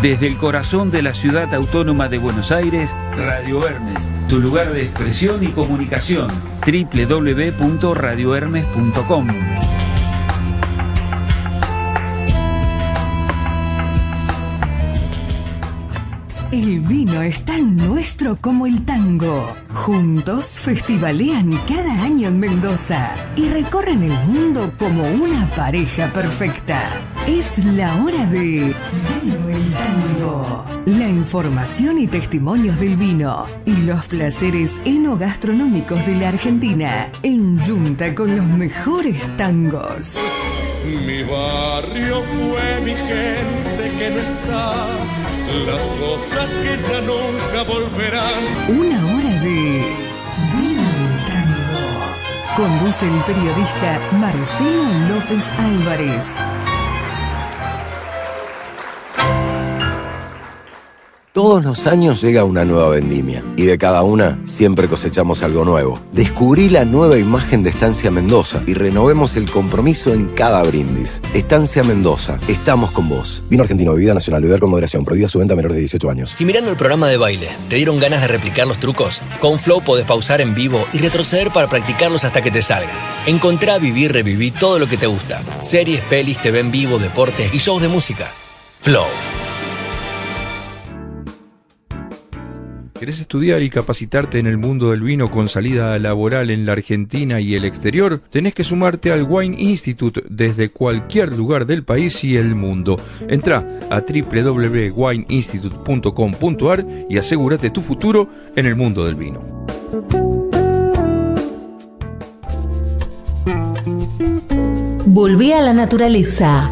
Desde el corazón de la ciudad autónoma de Buenos Aires, Radio Hermes, tu lugar de expresión y comunicación. www.radiohermes.com. El vino es tan nuestro como el tango. Juntos festivalean cada año en Mendoza y recorren el mundo como una pareja perfecta. Es la hora de Vino el Tango. La información y testimonios del vino y los placeres enogastronómicos de la Argentina en junta con los mejores tangos. Mi barrio fue mi gente que no está, las cosas que ya nunca volverán. Una hora de Vino el Tango. Conduce el periodista Marcelo López Álvarez. Todos los años llega una nueva vendimia y de cada una siempre cosechamos algo nuevo. Descubrí la nueva imagen de Estancia Mendoza y renovemos el compromiso en cada brindis. Estancia Mendoza, estamos con vos. Vino argentino, bebida nacional, beber con moderación, prohibida su venta a menores de 18 años. Si mirando el programa de baile te dieron ganas de replicar los trucos, con Flow podés pausar en vivo y retroceder para practicarlos hasta que te salgan. Encontrá, vivir, reviví todo lo que te gusta. Series, pelis, TV en vivo, deportes y shows de música. Flow. ¿Querés estudiar y capacitarte en el mundo del vino con salida laboral en la Argentina y el exterior? Tenés que sumarte al Wine Institute desde cualquier lugar del país y el mundo. Entrá a www.wineinstitute.com.ar y asegúrate tu futuro en el mundo del vino. Volvé a la naturaleza.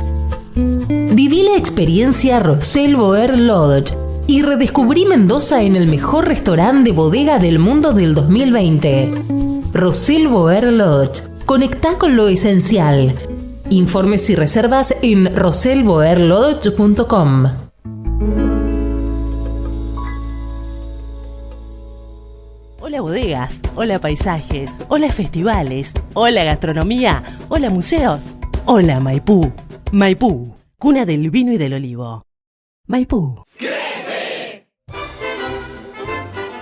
Viví la experiencia Rosel Boer Lodge y redescubrí Mendoza en el mejor restaurante de bodega del mundo del 2020. Rosel Boer Lodge. Conectá con lo esencial. Informes y reservas en roselboerlodge.com. Hola bodegas, hola paisajes, hola festivales, hola gastronomía, hola museos, hola Maipú. Maipú, cuna del vino y del olivo. Maipú.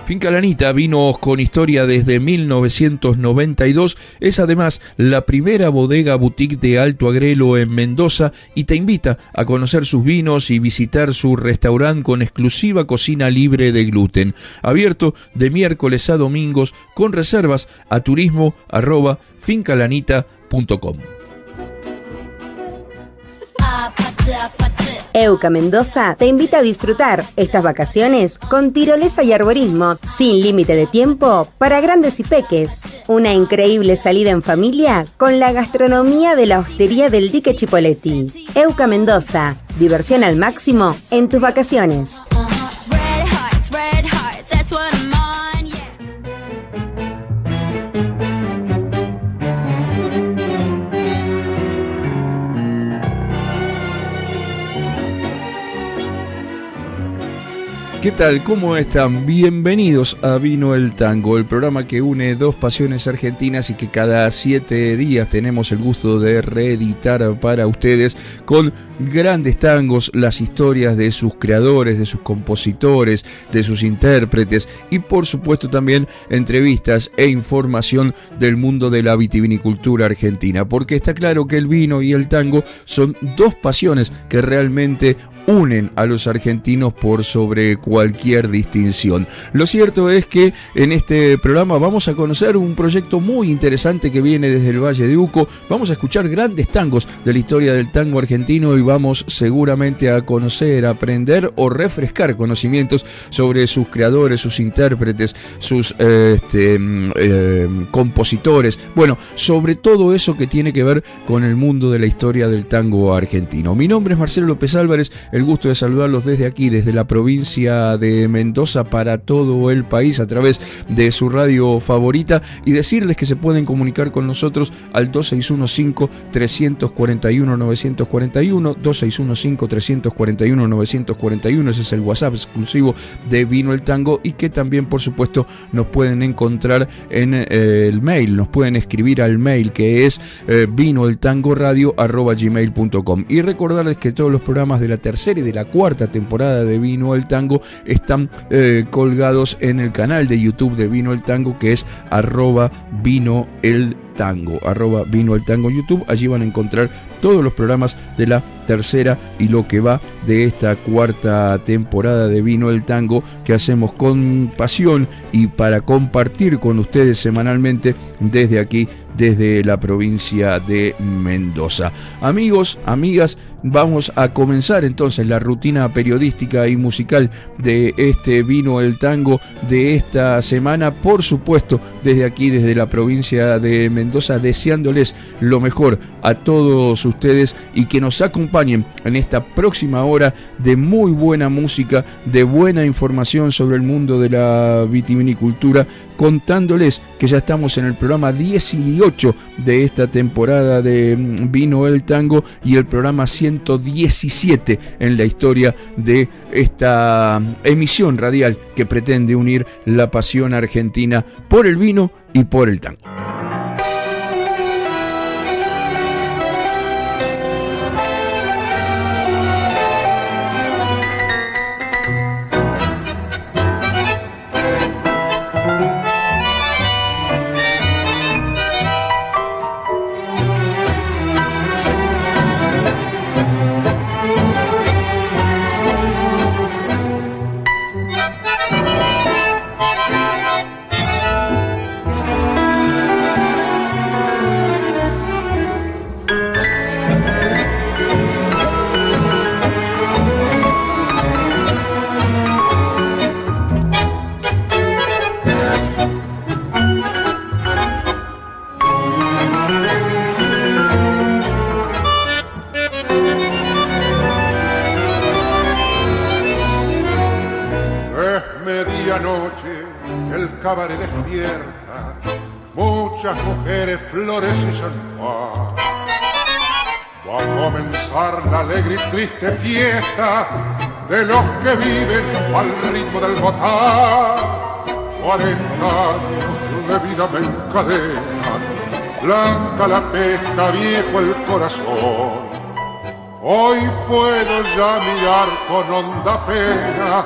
Finca Lanita, vinos con historia desde 1992, es además la primera bodega boutique de Alto Agrelo en Mendoza y te invita a conocer sus vinos y visitar su restaurante con exclusiva cocina libre de gluten. Abierto de miércoles a domingos con reservas a turismo@fincalanita.com. Euca Mendoza te invita a disfrutar estas vacaciones con tirolesa y arborismo sin límite de tiempo para grandes y peques. Una increíble salida en familia con la gastronomía de la hostería del Dique Chipoleti. Euca Mendoza, diversión al máximo en tus vacaciones. ¿Qué tal? ¿Cómo están? Bienvenidos a Vino el Tango, el programa que une dos pasiones argentinas y que cada 7 días tenemos el gusto de reeditar para ustedes con grandes tangos, las historias de sus creadores, de sus compositores, de sus intérpretes y por supuesto también entrevistas e información del mundo de la vitivinicultura argentina, porque está claro que el vino y el tango son dos pasiones que realmente unen a los argentinos por sobre cualquier distinción. Lo cierto es que en este programa vamos a conocer un proyecto muy interesante que viene desde el Valle de Uco. Vamos a escuchar grandes tangos de la historia del tango argentino y vamos seguramente a conocer, aprender o refrescar conocimientos sobre sus creadores, sus intérpretes, sus compositores. Bueno, sobre todo eso que tiene que ver con el mundo de la historia del tango argentino. Mi nombre es Marcelo López Álvarez. El gusto de saludarlos desde aquí, desde la provincia provincia de Mendoza para todo el país a través de su radio favorita, y decirles que se pueden comunicar con nosotros al 2615-341-941, 2615-341-941, ese es el WhatsApp exclusivo de Vino el Tango, y que también por supuesto nos pueden encontrar en el mail, nos pueden escribir al mail que es vinoeltangoradio@gmail.com. Y recordarles que todos los programas de la tercera y de la cuarta temporada de Vino el Tango están colgados en el canal de YouTube de Vino el Tango, que es @vinoeltango, @vinoeltango YouTube. Allí van a encontrar todos los programas de la tercera y lo que va de esta cuarta temporada de Vino el Tango, que hacemos con pasión y para compartir con ustedes semanalmente desde aquí, desde la provincia de Mendoza. Amigos, amigas, vamos a comenzar entonces la rutina periodística y musical de este Vino el Tango de esta semana, por supuesto desde aquí, desde la provincia de Mendoza, deseándoles lo mejor a todos ustedes y que nos acompañen en esta próxima hora de muy buena música, de buena información sobre el mundo de la vitivinicultura, contándoles que ya estamos en el programa 18 de esta temporada de Vino el Tango y el programa 117 en la historia de esta emisión radial que pretende unir la pasión argentina por el vino y por el tango. cabaret despierta, muchas mujeres, flores y champán. Va a comenzar la alegre y triste fiesta de los que viven al ritmo del botán. 40 años de vida me encadenan, blanca la testa, viejo el corazón. Hoy puedo ya mirar con honda pena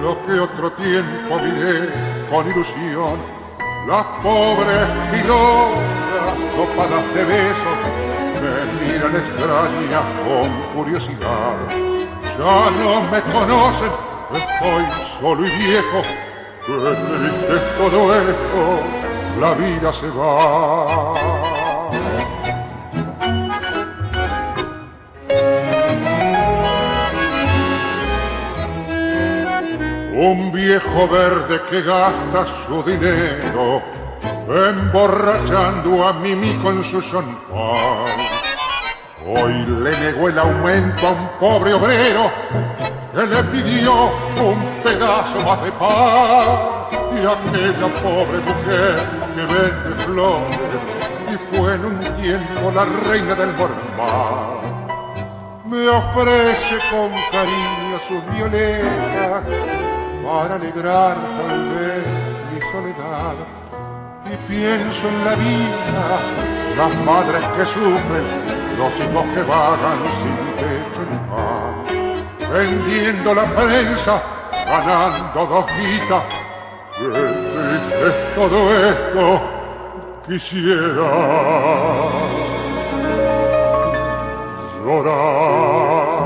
lo que otro tiempo miré con ilusión. Las pobres pilotas, copadas de besos, me miran extrañas con curiosidad. Ya no me conocen, estoy solo y viejo. Qué triste es todo esto, la vida se va. Un viejo verde que gasta su dinero emborrachando a Mimi con su champán. Hoy le negó el aumento a un pobre obrero que le pidió un pedazo más de pan. Y aquella pobre mujer que vende flores y fue en un tiempo la reina del Mormar, me ofrece con cariño sus violetas para alegrar tal vez mi soledad. Y pienso en la vida, las madres que sufren, los hijos que vagan sin techo ni pan, vendiendo la prensa, ganando 2 guitas. Qué triste es todo esto, quisiera llorar.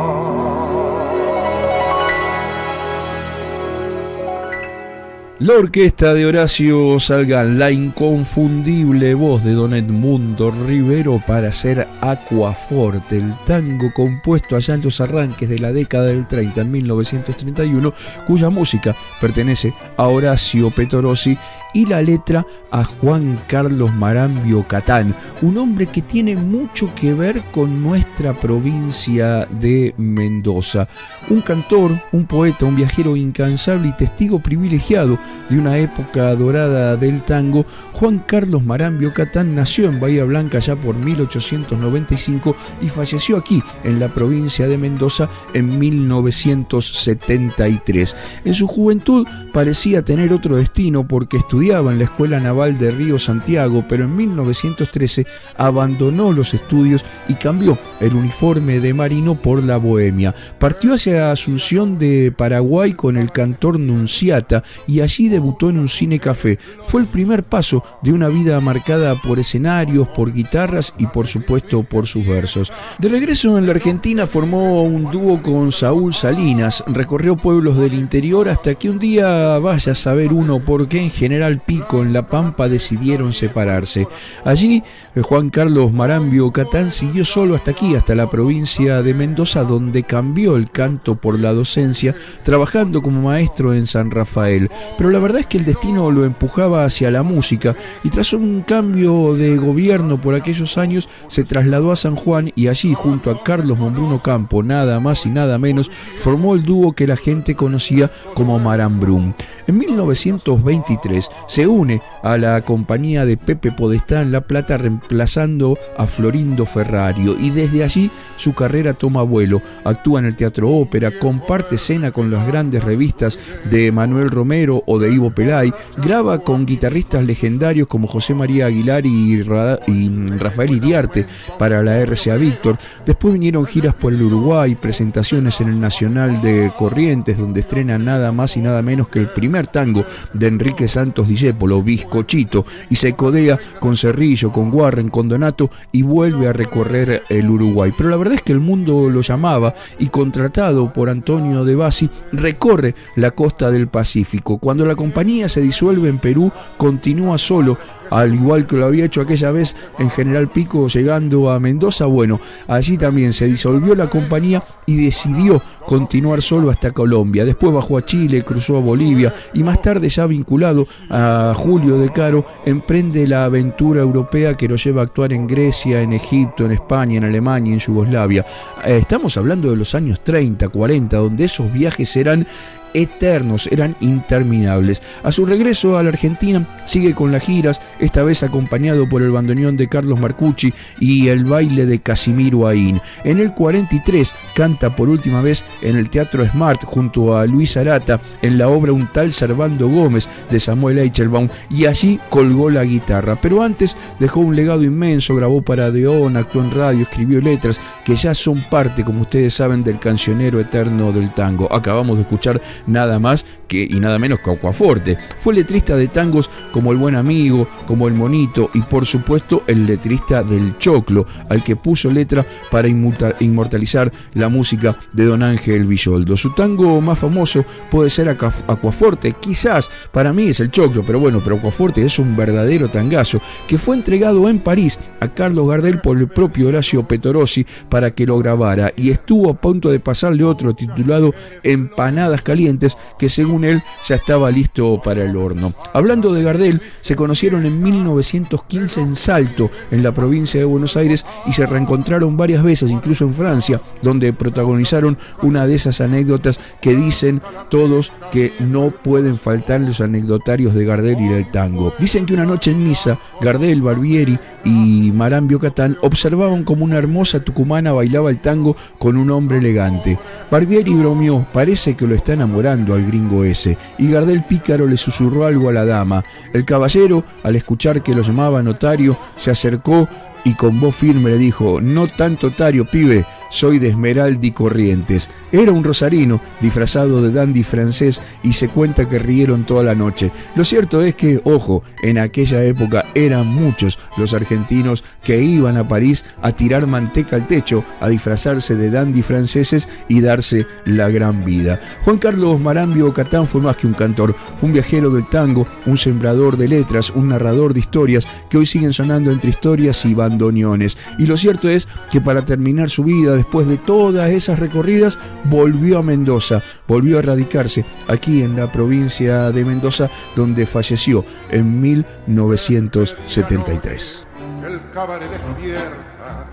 La orquesta de Horacio Salgán, la inconfundible voz de don Edmundo Rivero para hacer Aquaforte, el tango compuesto allá en los arranques de la década del 30, en 1931, cuya música pertenece a Horacio Petorossi y la letra a Juan Carlos Marambio Catán, un hombre que tiene mucho que ver con nuestra provincia de Mendoza. Un cantor, un poeta, un viajero incansable y testigo privilegiado de una época dorada del tango, Juan Carlos Marambio Catán nació en Bahía Blanca ya por 1895 y falleció aquí en la provincia de Mendoza en 1973. En su juventud parecía tener otro destino porque estudiaba en la Escuela Naval de Río Santiago, pero en 1913 abandonó los estudios y cambió el uniforme de marino por la bohemia. Partió hacia Asunción de Paraguay con el cantor Nunciata y allí debutó en un cine-café. Fue el primer paso de una vida marcada por escenarios, por guitarras y por supuesto por sus versos. De regreso en la Argentina formó un dúo con Saúl Salinas, recorrió pueblos del interior hasta que un día, vaya a saber uno por qué, en General Pico, en La Pampa, decidieron separarse. Allí Juan Carlos Marambio Catán siguió solo hasta aquí, hasta la provincia de Mendoza, donde cambió el canto por la docencia, trabajando como maestro en San Rafael. Pero la verdad es que el destino lo empujaba hacia la música y tras un cambio de gobierno por aquellos años se trasladó a San Juan y allí, junto a Carlos Mombruno Campo, nada más y nada menos, formó el dúo que la gente conocía como Marambrum. En 1923 se une a la compañía de Pepe Podestá en La Plata, reemplazando a Florindo Ferrario, y desde allí su carrera toma vuelo. Actúa en el Teatro Ópera, comparte escena con las grandes revistas de Manuel Romero o de Ivo Pelay, graba con guitarristas legendarios como José María Aguilar y Rafael Iriarte para la RCA Víctor. Después vinieron giras por el Uruguay, presentaciones en el Nacional de Corrientes, donde estrena nada más y nada menos que el primer tango de Enrique Santos Discépolo, Bizcochito, y se codea con Cerrillo, con Warren, con Donato y vuelve a recorrer el Uruguay. Pero la verdad es que el mundo lo llamaba y, contratado por Antonio de Bassi, recorre la costa del Pacífico. Cuando la compañía se disuelve en Perú, continúa solo, al igual que lo había hecho aquella vez en General Pico, llegando a Mendoza. Bueno, allí también se disolvió la compañía y decidió continuar solo hasta Colombia. Después bajó a Chile, cruzó a Bolivia y más tarde, ya vinculado a Julio De Caro, emprende la aventura europea que lo lleva a actuar en Grecia, en Egipto, en España, en Alemania, en Yugoslavia. Estamos hablando de los años 30, 40, donde esos viajes eran eternos, eran interminables. A su regreso a la Argentina sigue con las giras, esta vez acompañado por el bandoneón de Carlos Marcucci y el baile de Casimiro Aín. En el 43 canta por última vez en el Teatro Smart junto a Luis Arata en la obra Un tal Servando Gómez de Samuel Eichelbaum, y allí colgó la guitarra. Pero antes dejó un legado inmenso, grabó para Deón, actuó en radio, escribió letras que ya son parte, como ustedes saben, del cancionero eterno del tango. Acabamos de escuchar nada más que y nada menos que Aquaforte. Fue letrista de tangos como El Buen Amigo, como El Monito y por supuesto el letrista del Choclo, al que puso letra para inmortalizar la música de Don Ángel Villoldo. Su tango más famoso puede ser Aquaforte, quizás para mí es el Choclo, pero Aquaforte es un verdadero tangazo que fue entregado en París a Carlos Gardel por el propio Horacio Petorossi para que lo grabara, y estuvo a punto de pasarle otro titulado Empanadas Calientes, que según él ya estaba listo para el horno. Hablando de Gardel, se conocieron en 1915 en Salto, en la provincia de Buenos Aires, y se reencontraron varias veces, incluso en Francia, donde protagonizaron una de esas anécdotas que dicen todos que no pueden faltar los anecdotarios de Gardel y del tango. Dicen que una noche en misa, Gardel, Barbieri y Marambio Catán observaban como una hermosa tucumana bailaba el tango con un hombre elegante. Barbieri bromeó: parece que lo está enamorando al gringo ese, y Gardel pícaro le susurró algo a la dama. El caballero, al escuchar que lo llamaba notario, se acercó y con voz firme le dijo: no tanto otario, pibe, soy de Esmeralda y Corrientes. Era un rosarino disfrazado de dandy francés y se cuenta que rieron toda la noche. Lo cierto es que, ojo, en aquella época eran muchos los argentinos que iban a París a tirar manteca al techo, a disfrazarse de dandy franceses y darse la gran vida. Juan Carlos Marambio Catán fue más que un cantor, fue un viajero del tango, un sembrador de letras, un narrador de historias que hoy siguen sonando entre historias y bandoneones. Y lo cierto es que para terminar su vida, después de todas esas recorridas, volvió a Mendoza, volvió a radicarse aquí en la provincia de Mendoza, donde falleció en 1973. El cabaret despierta,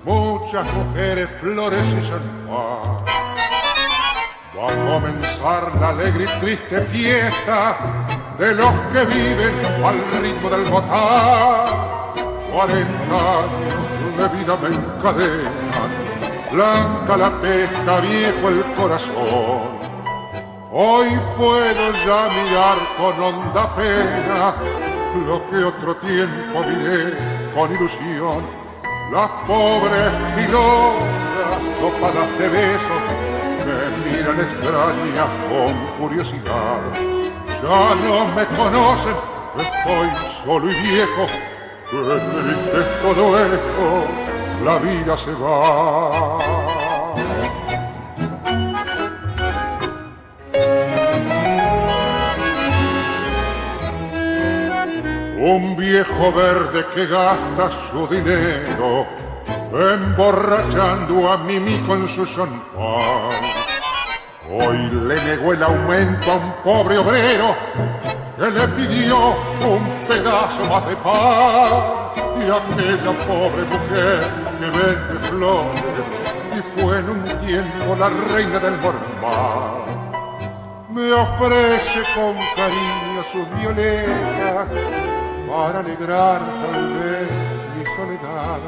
muchas mujeres, flores y champán. Va a comenzar la alegre y triste fiesta de los que viven al ritmo del botán. 40 años de vida me encadenan, blanca la testa, viejo el corazón. Hoy puedo ya mirar con honda pena lo que otro tiempo miré con ilusión. Las pobres pilotas, topadas de besos, me miran extrañas con curiosidad. Ya no me conocen, estoy solo y viejo. Qué triste es todo esto, la vida se va. Un viejo verde que gasta su dinero emborrachando a Mimi con su champán. Hoy le negó el aumento a un pobre obrero que le pidió un pedazo más de pan. Y aquella pobre mujer que vende flores y fue en un tiempo la reina del normal, me ofrece con cariño sus violetas para alegrar tal vez mi soledad.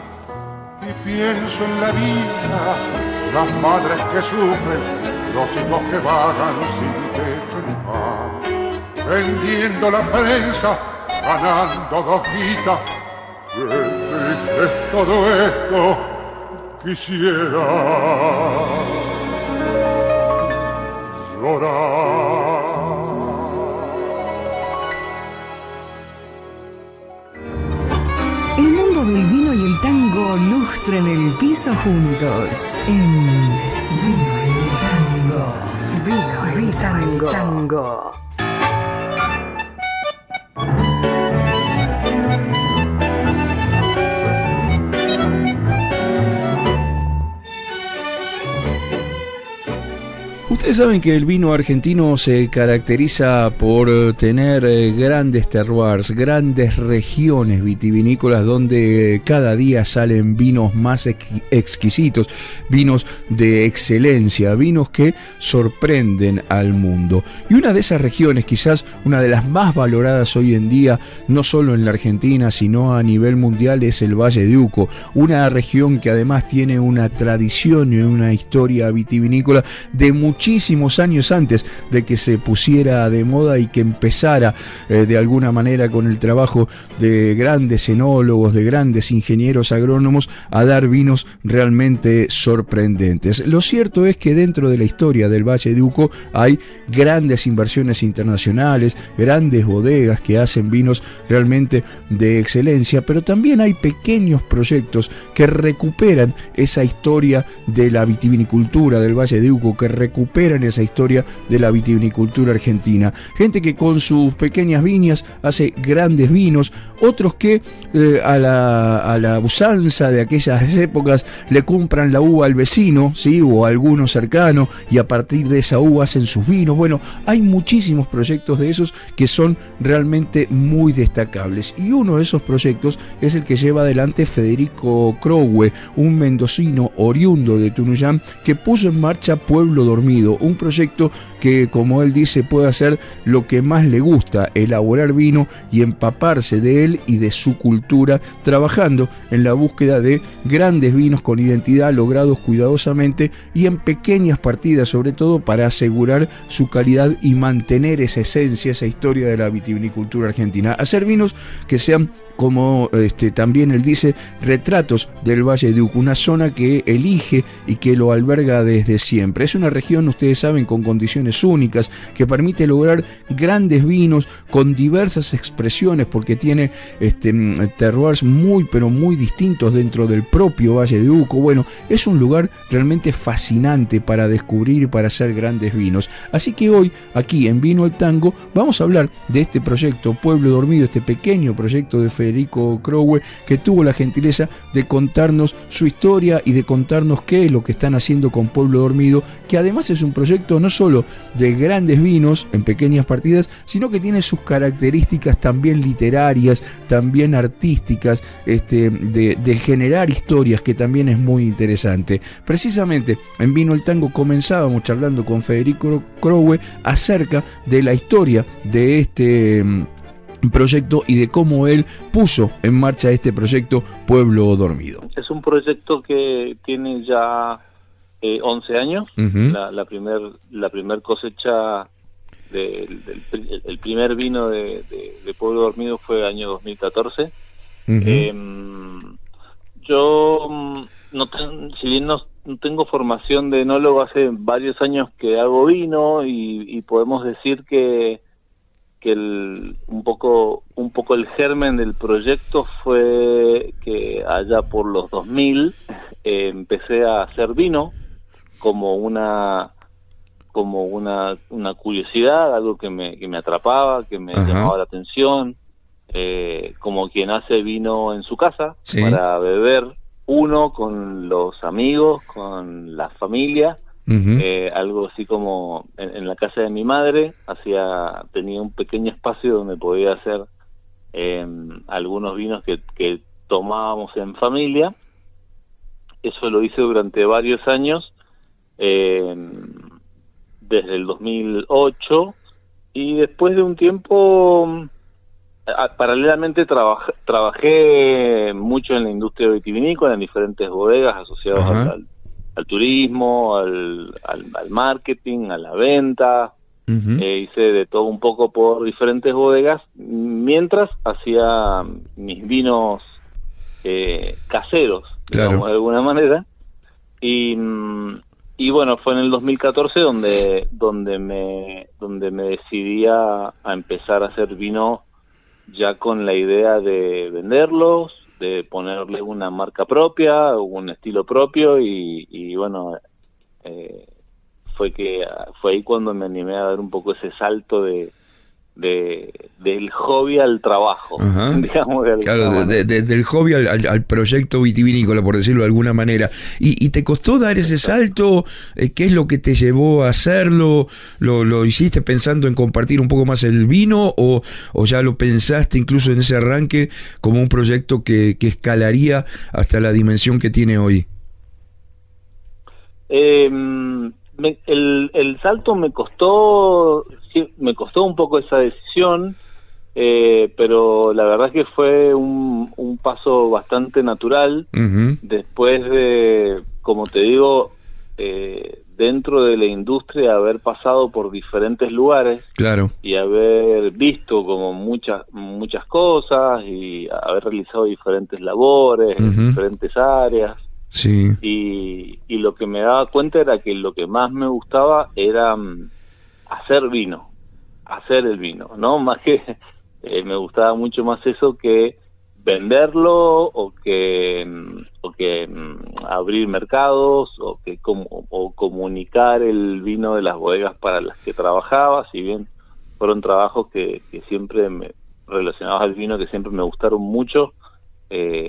Y pienso en la vida, las madres que sufren, los hijos que vagan sin techo ni pan, vendiendo la prensa, ganando 2 guitas. Qué triste es todo esto, quisiera llorar. El mundo del vino y el tango lustran el piso juntos en Vino y Tango. Vino y Tango. Ustedes saben que el vino argentino se caracteriza por tener grandes terroirs, grandes regiones vitivinícolas donde cada día salen vinos más exquisitos, vinos de excelencia, vinos que sorprenden al mundo. Y una de esas regiones, quizás una de las más valoradas hoy en día, no solo en la Argentina, sino a nivel mundial, es el Valle de Uco, una región que además tiene una tradición y una historia vitivinícola de muchísimos años antes de que se pusiera de moda y que empezara de alguna manera con el trabajo de grandes enólogos, de grandes ingenieros agrónomos a dar vinos realmente sorprendentes. Lo cierto es que dentro de la historia del Valle de Uco hay grandes inversiones internacionales, grandes bodegas que hacen vinos realmente de excelencia, pero también hay pequeños proyectos que recuperan esa historia de la vitivinicultura del Valle de Uco, que recuperan esa historia de la vitivinicultura argentina. Gente que con sus pequeñas viñas hace grandes vinos, otros que a la usanza de aquellas épocas le compran la uva al vecino, ¿sí? O a alguno cercano, y a partir de esa uva hacen sus vinos. Bueno, hay muchísimos proyectos de esos que son realmente muy destacables, y uno de esos proyectos es el que lleva adelante Federico Crowe, un mendocino oriundo de Tunuyán, que puso en marcha Pueblo Dormido, un proyecto que, como él dice, puede hacer lo que más le gusta, elaborar vino y empaparse de él y de su cultura, trabajando en la búsqueda de grandes vinos con identidad, logrados cuidadosamente y en pequeñas partidas, sobre todo para asegurar su calidad y mantener esa esencia, esa historia de la vitivinicultura argentina. Hacer vinos que sean, como también él dice, retratos del Valle de Uco, una zona que elige y que lo alberga desde siempre. Es una región, ustedes saben, con condiciones únicas, que permite lograr grandes vinos con diversas expresiones, porque tiene terroirs muy pero muy distintos dentro del propio Valle de Uco. Bueno, es un lugar realmente fascinante para descubrir y para hacer grandes vinos. Así que hoy, aquí en Vino el Tango, vamos a hablar de este proyecto Pueblo Dormido, este pequeño proyecto de Federico Crowe, que tuvo la gentileza de contarnos su historia y de contarnos qué es lo que están haciendo con Pueblo Dormido, que además es un proyecto no solo de grandes vinos en pequeñas partidas, sino que tiene sus características también literarias, también artísticas, de generar historias, que también es muy interesante. Precisamente en Vino el Tango comenzábamos charlando con Federico Crowe acerca de la historia de este proyecto y de cómo él puso en marcha este proyecto Pueblo Dormido. Es un proyecto que tiene ya 11 años. Uh-huh. La primer cosecha el primer vino de Pueblo Dormido fue año 2014. Uh-huh. Yo si bien no tengo formación de enólogo, hace varios años que hago vino y podemos decir que un poco el germen del proyecto fue que allá por los 2000 empecé a hacer vino como una curiosidad, algo que me atrapaba, que me llamaba la atención, como quien hace vino en su casa, sí, para beber uno con los amigos, con la familia. Uh-huh. Algo así como en la casa de mi madre tenía un pequeño espacio donde podía hacer algunos vinos que tomábamos en familia. Eso lo hice durante varios años, desde el 2008, y después de un tiempo paralelamente trabajé mucho en la industria vitivinícola, en diferentes bodegas asociadas al turismo, al marketing, a la venta. Uh-huh. Hice de todo un poco por diferentes bodegas mientras hacía mis vinos caseros, claro, digamos, de alguna manera. Y bueno, fue en el 2014 donde me decidí a empezar a hacer vino ya con la idea de venderlos, de ponerle una marca propia, un estilo propio, y bueno, fue ahí cuando me animé a dar un poco ese salto del hobby al trabajo, digamos. Claro, del hobby al proyecto vitivinícola, por decirlo de alguna manera. ¿Y te costó dar ese salto? ¿Qué es lo que te llevó a hacerlo? ¿Lo hiciste pensando en compartir un poco más el vino o ya lo pensaste incluso en ese arranque como un proyecto que escalaría hasta la dimensión que tiene hoy? El salto me costó un poco esa decisión, pero la verdad es que fue un paso bastante natural. Uh-huh. Después de, como te digo, dentro de la industria, haber pasado por diferentes lugares, claro, y haber visto como muchas cosas y haber realizado diferentes labores, uh-huh, en diferentes áreas. Sí. Y lo que me daba cuenta era que lo que más me gustaba era hacer el vino, ¿no? Más que me gustaba mucho más eso que venderlo o que abrir mercados o comunicar el vino de las bodegas para las que trabajaba. Si bien fueron trabajos que siempre relacionados al vino, que siempre me gustaron mucho,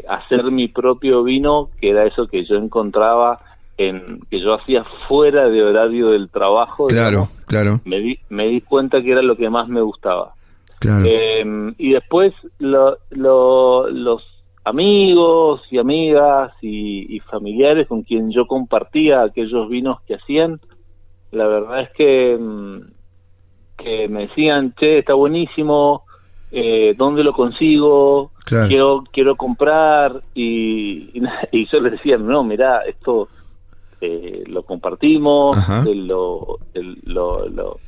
hacer mi propio vino, que era eso que yo encontraba que yo hacía fuera de horario del trabajo, claro, digamos, claro, me di cuenta que era lo que más me gustaba. Claro. Y después los amigos y amigas y familiares con quien yo compartía aquellos vinos que hacían, la verdad es que me decían, che, está buenísimo, ¿dónde lo consigo? Claro. Quiero comprar, y yo les decía, no, mirá, esto lo compartimos,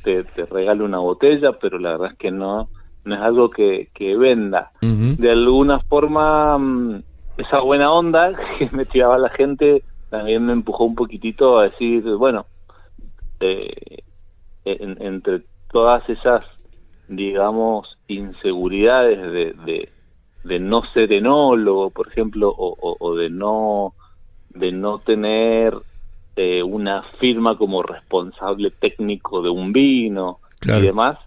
te regalo una botella, pero la verdad es que no es algo que venda. Uh-huh. De alguna forma, esa buena onda que me tiraba la gente también me empujó un poquitito a decir, bueno, entre todas esas, digamos, inseguridades de no ser enólogo, por ejemplo, o de no tener una firma como responsable técnico de un vino, claro, y demás,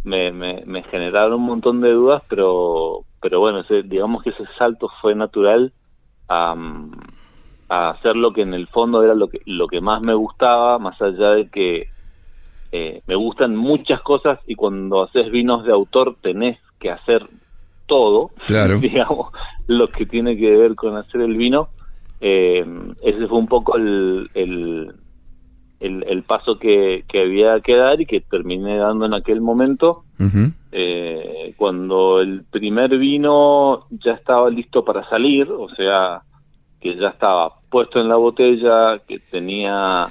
me generaron un montón de dudas, pero bueno, digamos que ese salto fue natural a hacer lo que en el fondo era lo que más me gustaba, más allá de que me gustan muchas cosas, y cuando haces vinos de autor tenés que hacer todo, claro. digamos, lo que tiene que ver con hacer el vino. Ese fue un poco el paso que había que dar y que terminé dando en aquel momento. Uh-huh. Cuando el primer vino ya estaba listo para salir, o sea, que ya estaba puesto en la botella, que tenía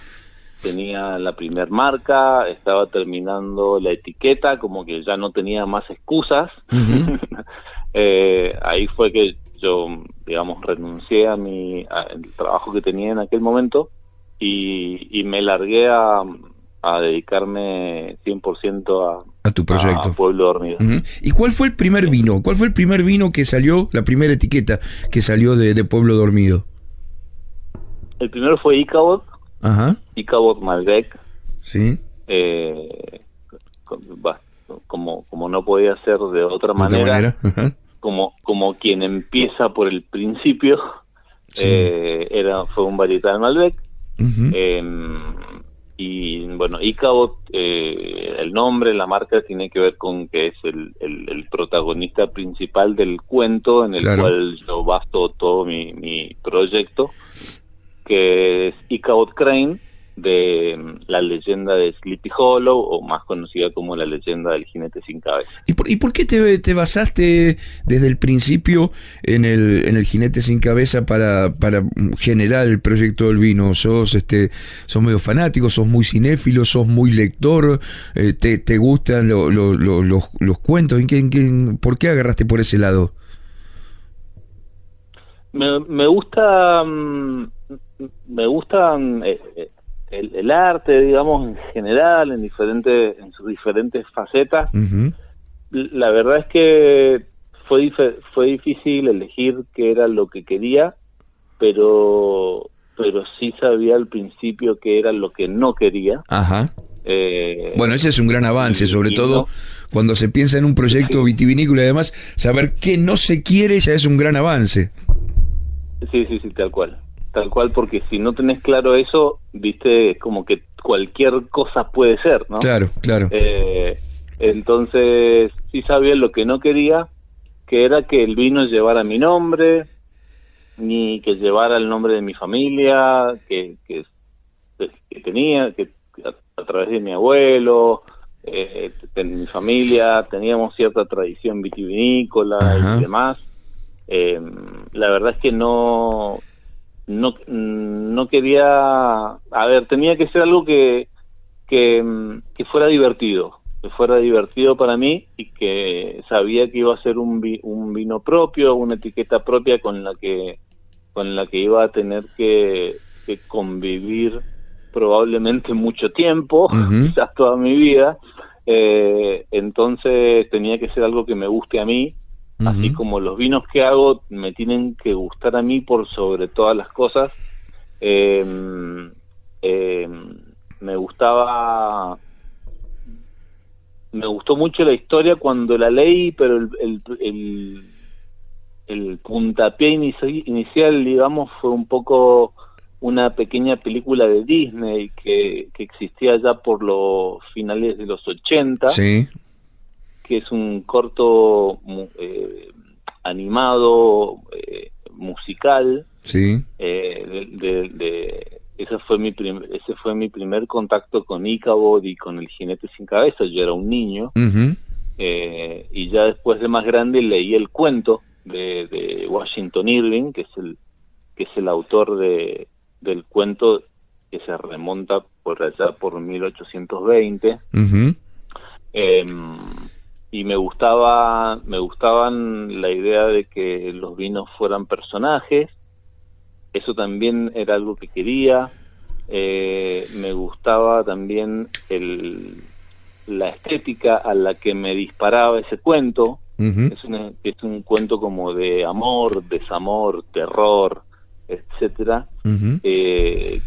la primer marca, estaba terminando la etiqueta, como que ya no tenía más excusas. Uh-huh. Ahí fue que yo, digamos, renuncié al trabajo que tenía en aquel momento y me largué a dedicarme 100% a tu proyecto. A Pueblo Dormido. Uh-huh. ¿Y cuál fue el primer vino? ¿Cuál fue el primer vino que salió, la primera etiqueta que salió de Pueblo Dormido? El primero fue Ichabod. Ajá. Ichabod Malbec. Sí. Como no podía ser de otra manera. Ajá. Como quien empieza por el principio. Sí. Fue un varietal Malbec. Uh-huh. Y bueno, Ichabod, el nombre, la marca tiene que ver con que es el protagonista principal del cuento en el claro. cual yo baso todo mi proyecto, que es Ichabod Crane, de la leyenda de Sleepy Hollow, o más conocida como la leyenda del jinete sin cabeza. ¿Y por qué te basaste desde el principio en el jinete sin cabeza para generar el proyecto del vino? ¿Sos medio fanático, sos muy cinéfilo, sos muy lector, te gustan los cuentos? ¿Por qué agarraste por ese lado? Me gustan el arte, digamos, en general, en sus diferentes facetas. Uh-huh. La verdad es que fue difícil elegir qué era lo que quería, pero sí sabía al principio qué era lo que no quería. Ajá. Bueno, ese es un gran avance, sobre todo cuando se piensa en un proyecto vitivinícola, y además saber qué no se quiere ya es un gran avance. Sí, tal cual, porque si no tenés claro eso, viste, es como que cualquier cosa puede ser, ¿no? Claro. Entonces sí sabía lo que no quería, que era que el vino llevara mi nombre, ni que llevara el nombre de mi familia, que tenía, que a través de mi abuelo, en mi familia teníamos cierta tradición vitivinícola. Ajá. Y demás. La verdad es que no quería, tenía que ser algo que fuera divertido, para mí, y que sabía que iba a ser un vino propio, una etiqueta propia con la que iba a tener que convivir probablemente mucho tiempo, uh-huh. Quizás toda mi vida. Entonces tenía que ser algo que me guste a mí. Uh-huh. Así como los vinos que hago me tienen que gustar a mí por sobre todas las cosas. Me gustó mucho la historia cuando la leí, pero el puntapié inicial, digamos, fue un poco una pequeña película de Disney que existía ya por los finales de los 80. Sí. Que es un corto animado, musical. Sí. Ese fue mi primer contacto con Ichabod y con el jinete sin cabeza. Yo era un niño. Uh-huh. Y ya después de más grande leí el cuento de Washington Irving, que es el autor del cuento, que se remonta por allá por 1820. Uh-huh. Y me gustaban la idea de que los vinos fueran personajes. Eso también era algo que quería. Me gustaba también la estética a la que me disparaba ese cuento. Uh-huh. Es un cuento como de amor, desamor, terror, etcétera. Uh-huh. Que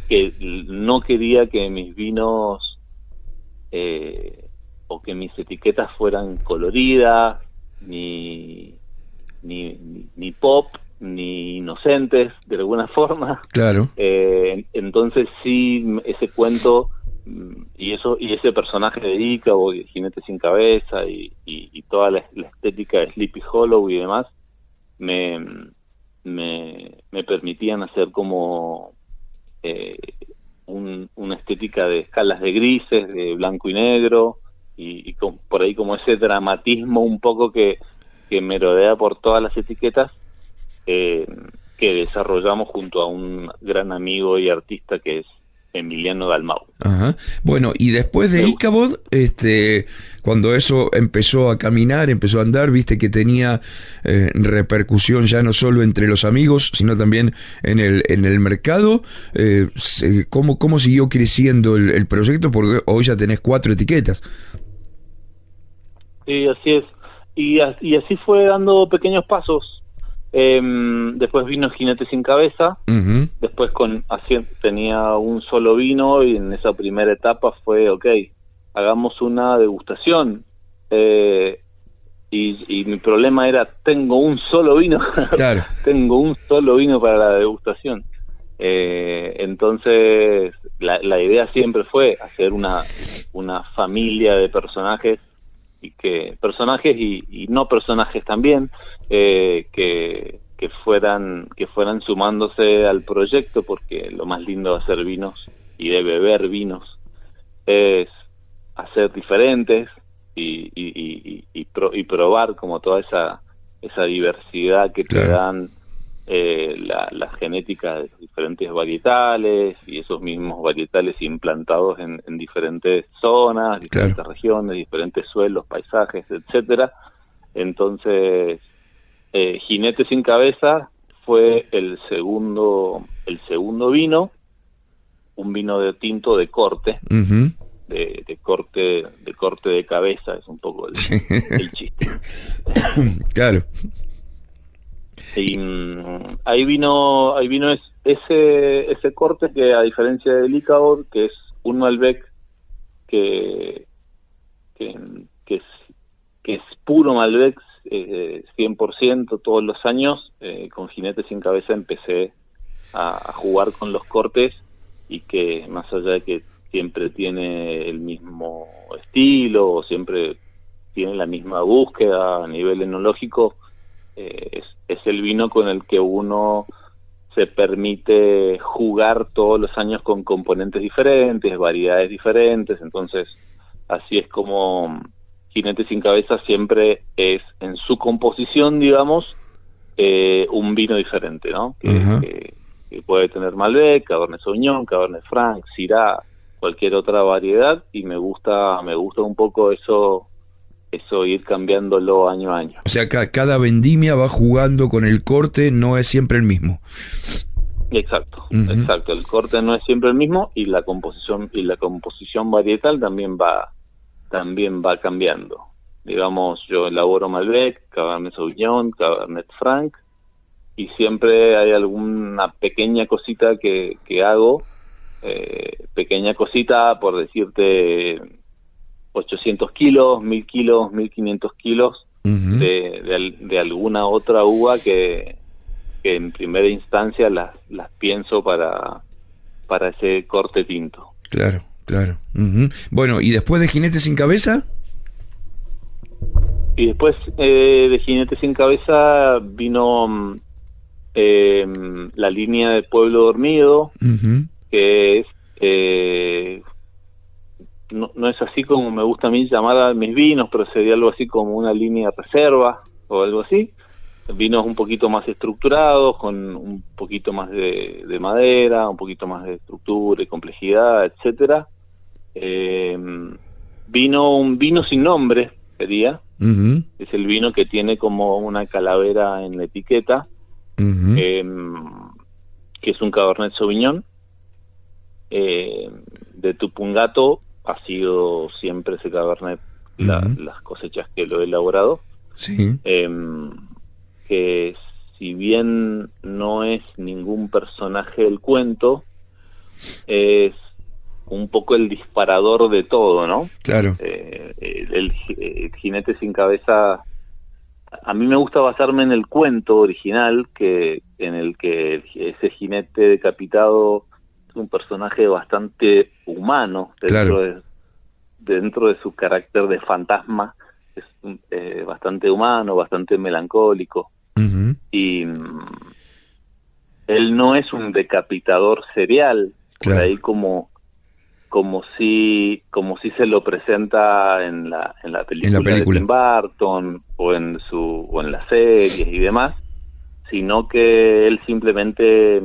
no quería que mis vinos o que mis etiquetas fueran coloridas, ni ni pop, ni inocentes, de alguna forma. Claro. Entonces sí, ese cuento y ese personaje de Ícaro, de Jinete sin Cabeza, y toda la estética de Sleepy Hollow y demás, me permitían hacer como una estética de escalas de grises, de blanco y negro, y por ahí como ese dramatismo un poco que me rodea por todas las etiquetas, que desarrollamos junto a un gran amigo y artista que es Emiliano Dalmau. Ajá. Bueno, y después de Icabod, cuando eso empezó a caminar, empezó a andar, viste que tenía repercusión ya no solo entre los amigos, sino también en el mercado. ¿Cómo siguió creciendo el proyecto? Porque hoy ya tenés 4 etiquetas. Sí, así es. Y así fue dando pequeños pasos. Después vino Jinete sin Cabeza. Uh-huh. Después tenía un solo vino, y en esa primera etapa fue, hagamos una degustación. Y mi problema era, tengo un solo vino. Claro. Tengo un solo vino para la degustación. Entonces la idea siempre fue hacer una familia de personajes, y no personajes también, que fueran sumándose al proyecto, porque lo más lindo de hacer vinos y de beber vinos es hacer diferentes y probar como toda esa diversidad que te dan la genética de los diferentes varietales, y esos mismos varietales implantados en diferentes zonas, diferentes regiones, diferentes suelos, paisajes, etcétera. Entonces, Jinete sin Cabeza fue el segundo vino, un vino de tinto de corte. Uh-huh. de corte de cabeza, es un poco el chiste. Claro. Y ahí vino ese corte, que a diferencia del Icabod, que es un Malbec que es puro Malbec, 100% todos los años. Con Jinete sin Cabeza empecé a jugar con los cortes, y que más allá de que siempre tiene el mismo estilo, o siempre tiene la misma búsqueda a nivel enológico, es el vino con el que uno se permite jugar todos los años con componentes diferentes, variedades diferentes. Entonces así es como Jinete sin Cabeza siempre es, en su composición, digamos, un vino diferente, ¿no? Que puede tener Malbec, Cabernet Sauvignon, Cabernet Franc, Syrah, cualquier otra variedad, y me gusta un poco eso, ir cambiándolo año a año. O sea, cada vendimia va jugando con el corte, no es siempre el mismo. Exacto, uh-huh. Exacto. El corte no es siempre el mismo, y la composición varietal también va cambiando. Digamos, yo elaboro Malbec, Cabernet Sauvignon, Cabernet Franc, y siempre hay alguna pequeña cosita que hago, pequeña cosita, por decirte, 800 kilos, 1000 kilos, 1500 kilos, uh-huh, de alguna otra uva que en primera instancia las pienso para ese corte tinto. Claro. Uh-huh. Bueno, ¿y después de Jinete sin Cabeza? Y después de Jinete sin Cabeza vino la línea de Pueblo Dormido, uh-huh, que es no es así como me gusta a mí llamar a mis vinos, pero sería algo así como una línea reserva o algo así. Vinos un poquito más estructurados, con un poquito más de madera, un poquito más de estructura y complejidad, etcétera. Un vino sin nombre sería. Uh-huh. Es el vino que tiene como una calavera en la etiqueta, uh-huh, que es un Cabernet Sauvignon. De Tupungato ha sido siempre ese Cabernet, uh-huh, las cosechas que lo he elaborado. Sí. Que si bien no es ningún personaje del cuento, es un poco el disparador de todo, ¿no? Claro. El Jinete sin Cabeza a mí me gusta basarme en el cuento original, en el que ese jinete decapitado es un personaje bastante humano dentro de su carácter de fantasma. Es bastante humano, bastante melancólico. Y él no es un decapitador serial, por ahí como si se lo presenta en la película de Tim Burton o en las series y demás, sino que él simplemente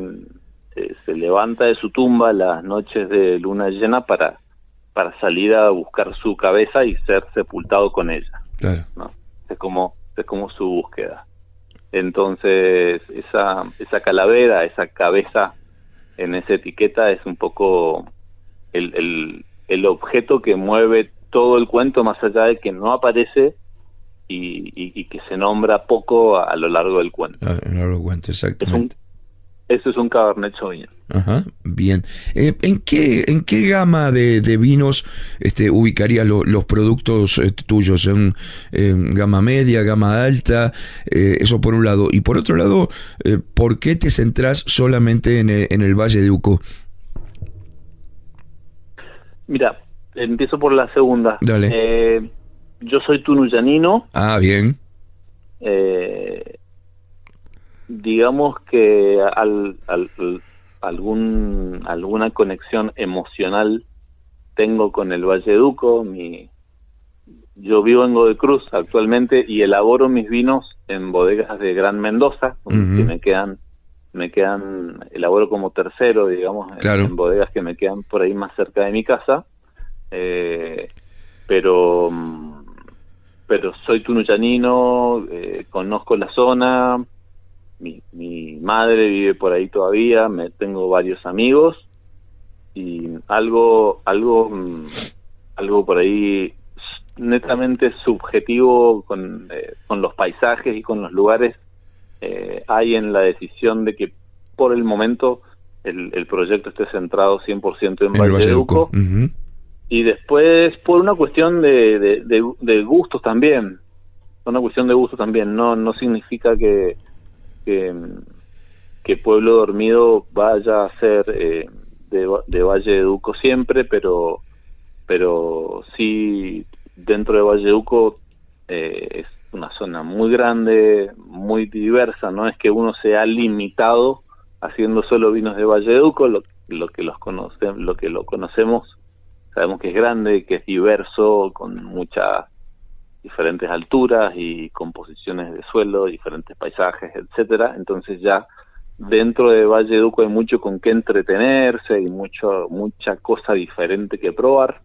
se levanta de su tumba las noches de luna llena para salir a buscar su cabeza y ser sepultado con ella. Claro. ¿No? Es como su búsqueda. Entonces esa calavera, esa cabeza en esa etiqueta es un poco el objeto que mueve todo el cuento, más allá de que no aparece y que se nombra poco a lo largo del cuento. A lo largo del cuento, exactamente. Eso es un Cabernet Sauvignon. Ajá, bien. ¿En qué gama de vinos ubicarías los productos tuyos? ¿En gama media, gama alta? Eso por un lado. Y por otro lado, ¿por qué te centrás solamente en el Valle de Uco? Mira, empiezo por la segunda. Dale. Yo soy tunuyanino. Ah, bien. Digamos que alguna conexión emocional tengo con el Valle de Uco. Yo vivo en Godoy Cruz actualmente y elaboro mis vinos en bodegas de Gran Mendoza, que me quedan, elaboro como tercero, digamos, en bodegas que me quedan por ahí más cerca de mi casa, pero soy tunuyanino, conozco la zona. Mi madre vive por ahí todavía, tengo varios amigos y algo por ahí netamente subjetivo con los paisajes y con los lugares hay en la decisión de que por el momento el proyecto esté centrado 100% en Valle de Uco. Y después por una cuestión de gustos también, no significa que Pueblo Dormido vaya a ser de Valle de Uco siempre, pero sí dentro de Valle de Uco es una zona muy grande, muy diversa. No es que uno se ha limitado haciendo solo vinos de Valle de Uco, lo que lo conocemos, sabemos que es grande, que es diverso, con muchas diferentes alturas y composiciones de suelo, diferentes paisajes, etcétera. Entonces ya dentro de Valle de Uco hay mucho con qué entretenerse y mucha cosa diferente que probar.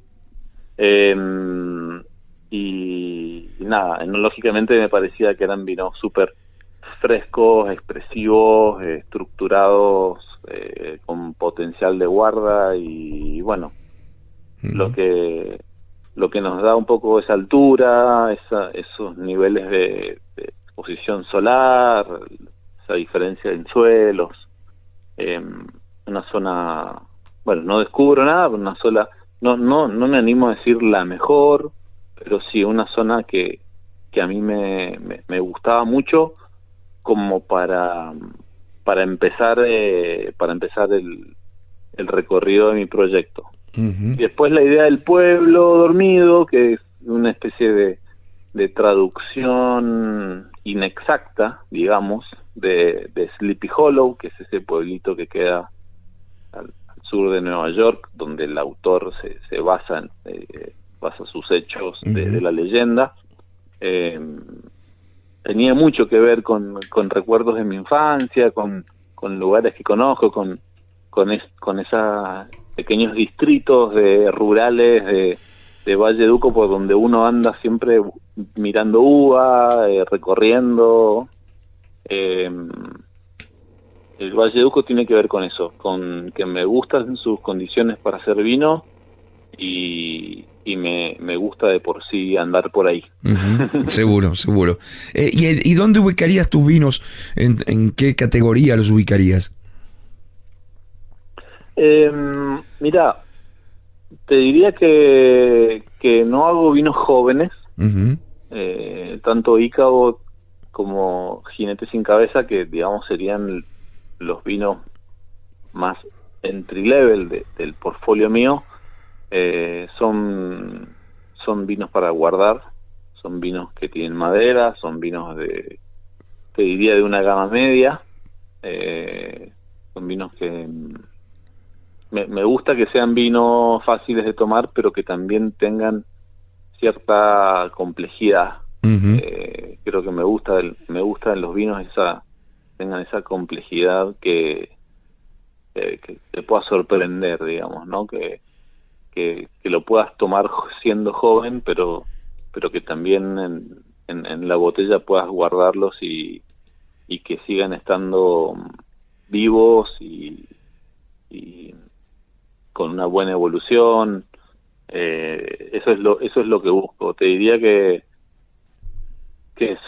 Y nada, enológicamente me parecía que eran vinos súper frescos, expresivos, estructurados, con potencial de guarda y bueno, lo que nos da un poco esa altura, esos niveles de exposición solar, esa diferencia en suelos, una zona, bueno, no descubro nada, pero no me animo a decir la mejor, pero sí una zona que a mí me gustaba mucho como para empezar el recorrido de mi proyecto. Y después la idea del Pueblo Dormido, que es una especie de traducción inexacta, digamos, de Sleepy Hollow, que es ese pueblito que queda al sur de Nueva York, donde el autor se basa sus hechos de la leyenda. Tenía mucho que ver con recuerdos de mi infancia, con lugares que conozco, con esos pequeños distritos rurales de Valle de Uco, por donde uno anda siempre mirando uva, recorriendo. El Valle de Uco tiene que ver con eso, con que me gustan sus condiciones para hacer vino y me gusta de por sí andar por ahí. Seguro. ¿Y dónde ubicarías tus vinos? ¿En qué categoría los ubicarías? Mira, te diría que no hago vinos jóvenes. Tanto Ícabo como Jinete sin Cabeza, que digamos serían los vinos más entry level del portfolio mío. Son vinos para guardar, son vinos que tienen madera, son vinos te diría de una gama media, son vinos que me gusta que sean vinos fáciles de tomar, pero que también tengan cierta complejidad. Creo que me gusta en los vinos tengan esa complejidad que te pueda sorprender, digamos, ¿no? Que lo puedas tomar siendo joven, pero que también en la botella puedas guardarlos y que sigan estando vivos y con una buena evolución. Eso es lo que busco. Te diría que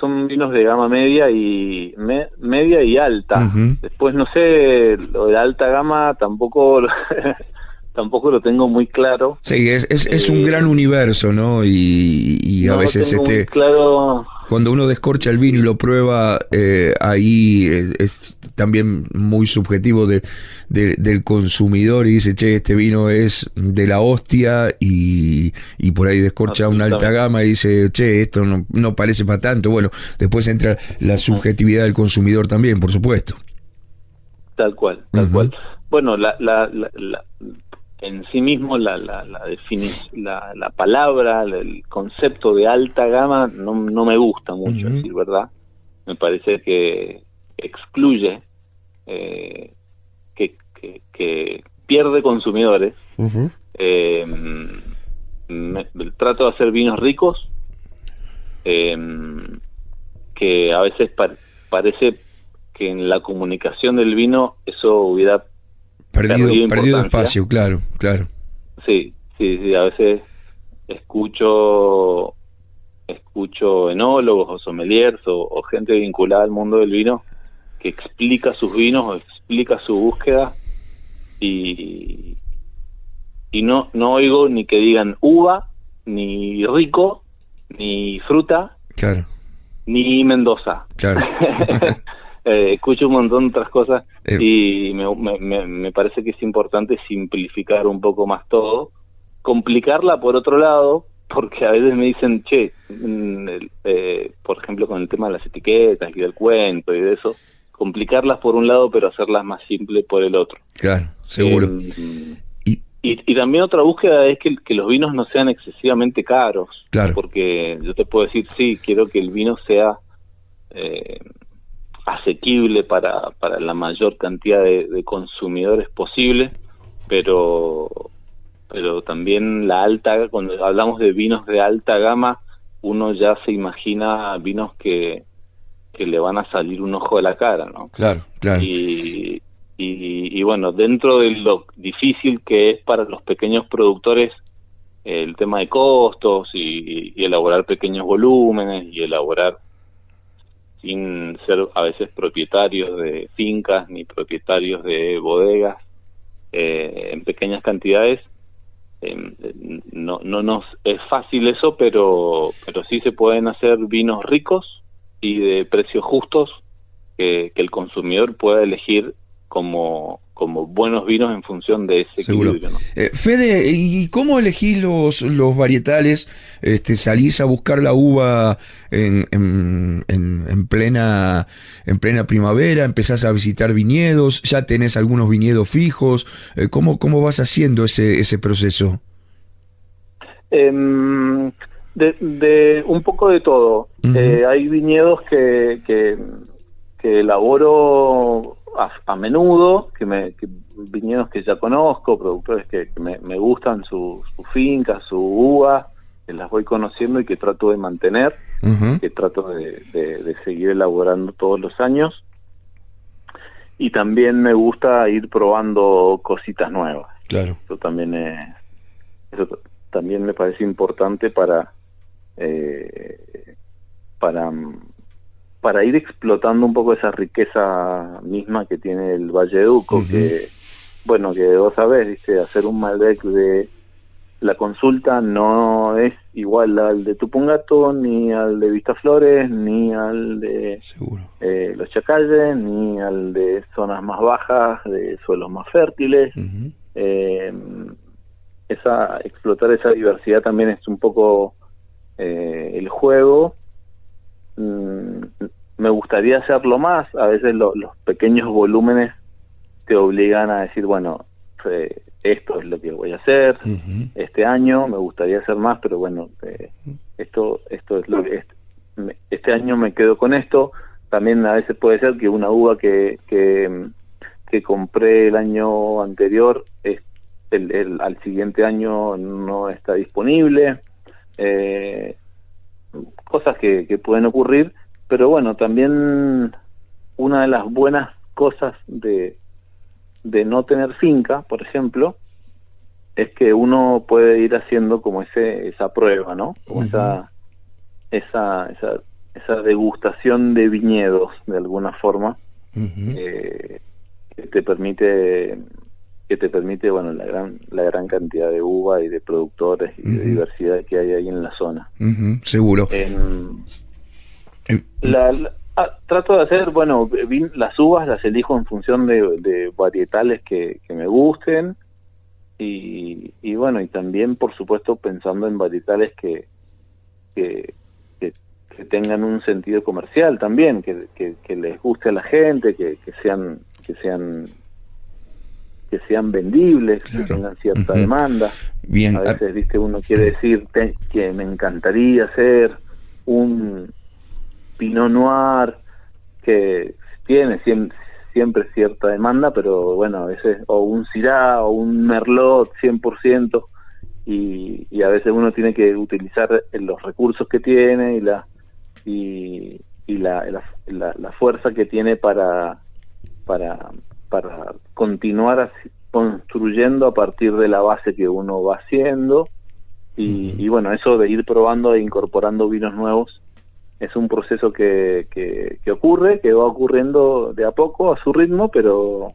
son vinos de gama media y media y alta. Después no sé, lo de alta gama tampoco lo tengo muy claro. Sí, es un gran universo, ¿no? Y a veces claro. Cuando uno descorcha el vino y lo prueba, ahí es también muy subjetivo del consumidor y dice, che, este vino es de la hostia, y por ahí descorcha una alta gama y dice, che, esto no parece para tanto. Bueno, después entra la subjetividad del consumidor también, por supuesto. Tal cual. Bueno, en sí mismo la palabra, el concepto de alta gama no me gusta mucho, decir verdad. Me parece que excluye, que pierde consumidores. Trato de hacer vinos ricos, que a veces parece que en la comunicación del vino eso hubiera perdido espacio, claro. Sí, a veces escucho enólogos o sommeliers o gente vinculada al mundo del vino que explica sus vinos o explica su búsqueda, y no oigo ni que digan uva, ni rico, ni fruta, claro, ni Mendoza. Claro. Escucho un montón de otras cosas y me parece que es importante simplificar un poco más todo, complicarla por otro lado, porque a veces me dicen, che, por ejemplo con el tema de las etiquetas y del cuento y de eso, complicarlas por un lado pero hacerlas más simples por el otro. Claro, seguro. Y también otra búsqueda es que los vinos no sean excesivamente caros, claro, porque yo te puedo decir, sí, quiero que el vino sea asequible para la mayor cantidad de consumidores posible, pero también cuando hablamos de vinos de alta gama, uno ya se imagina vinos que le van a salir un ojo de la cara, ¿no? Claro. Y bueno, dentro de lo difícil que es para los pequeños productores el tema de costos y elaborar pequeños volúmenes y elaborar sin ser a veces propietarios de fincas ni propietarios de bodegas en pequeñas cantidades, no nos es fácil eso, pero sí se pueden hacer vinos ricos y de precios justos que el consumidor pueda elegir como buenos vinos en función de ese equilibrio, ¿no? Fede, ¿y cómo elegís los varietales? ¿Salís a buscar la uva en plena primavera? ¿Empezás a visitar viñedos? ¿Ya tenés algunos viñedos fijos? ¿Cómo vas haciendo ese proceso? De un poco de todo. Hay viñedos que elaboro a menudo, viñedos que ya conozco, productores que me gustan sus fincas, su uva, que las voy conociendo y que trato de mantener, que trato de seguir elaborando todos los años. Y también me gusta ir probando cositas nuevas. Claro. Eso también me parece importante para ir explotando un poco esa riqueza misma que tiene el Valle de Uco, que vos sabés, hacer un Malbec de la consulta no es igual al de Tupungato, ni al de Vistaflores, ni al de Los Chacalles, ni al de zonas más bajas, de suelos más fértiles. Explotar esa diversidad también es un poco el juego. Me gustaría hacerlo más. A veces los pequeños volúmenes te obligan a decir, bueno, esto es lo que voy a hacer este año, me gustaría hacer más, pero bueno, esto es lo que este año me quedo con esto. También a veces puede ser que una uva que compré el año anterior al siguiente año no está disponible, cosas que pueden ocurrir, pero bueno, también una de las buenas cosas de no tener finca, por ejemplo, es que uno puede ir haciendo como esa prueba, ¿no? Como esa degustación de viñedos, de alguna forma, que te permite bueno, la gran cantidad de uva y de productores y de diversidad que hay ahí en la zona. Seguro. Trato de hacer, bueno, las uvas las elijo en función de varietales que me gusten y bueno, y también por supuesto pensando en varietales que tengan un sentido comercial también, que les guste a la gente, que sean vendibles, claro, que tengan cierta demanda. Bien. A veces, viste, uno quiere decir que me encantaría hacer un Pinot Noir que tiene siempre cierta demanda, pero bueno, a veces, o un Syrah o un Merlot 100%, y a veces uno tiene que utilizar los recursos que tiene y la fuerza que tiene para continuar construyendo a partir de la base que uno va haciendo, y bueno, eso de ir probando e incorporando vinos nuevos es un proceso que ocurre, que va ocurriendo de a poco, a su ritmo, pero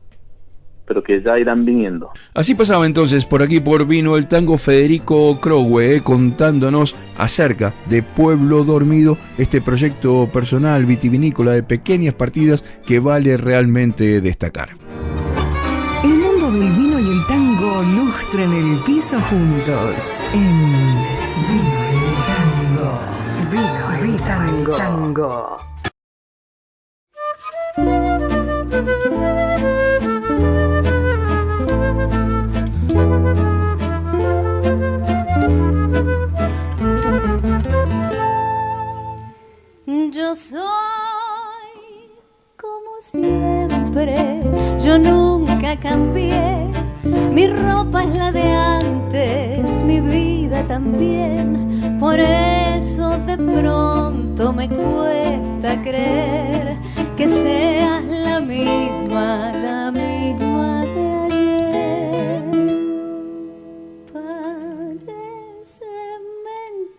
que ya irán viniendo. Así pasaba entonces por aquí por Vino el Tango Federico Crowe, contándonos acerca de Pueblo Dormido, este proyecto personal vitivinícola de pequeñas partidas que vale realmente destacar. El mundo del vino y el tango lustran el piso juntos en Vino el Tango. Vino el Tango. Yo soy como siempre, yo nunca cambié. Mi ropa es la de antes, mi vida también. Por eso de pronto me cuesta creer que seas la misma de ayer. Parece